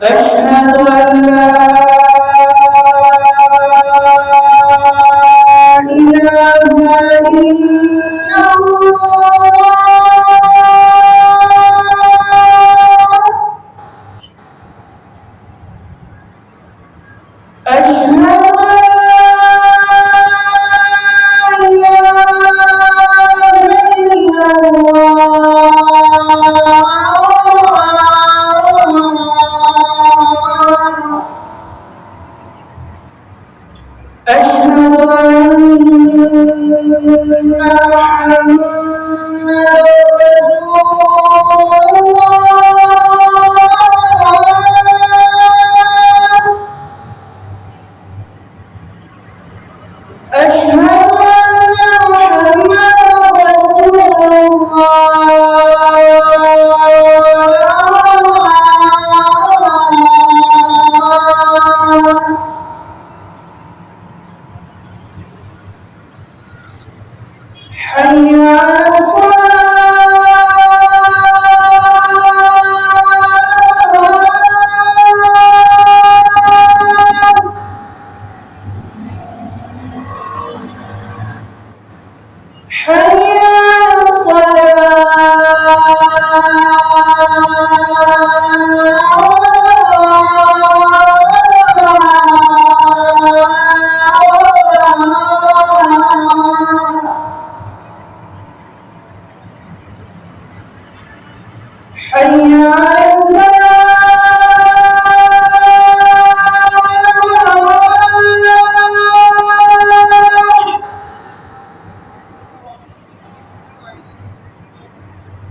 أشهد أن لا إله إلا الله. أشهد أن لا إله إلا الله. أشهد أن محمدًا رسول الله. أشهد أن محمدًا رسول الله. حي على الصلاة. حي على الصلاة. حي على الفلاح.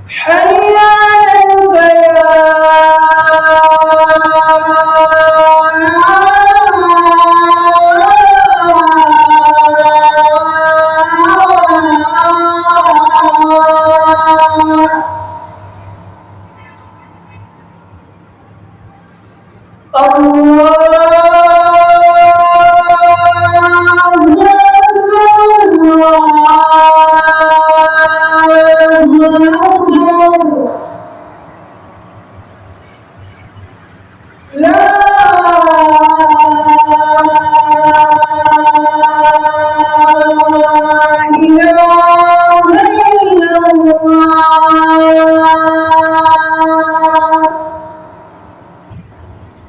حي على الفلاح. لا إله إلا الله.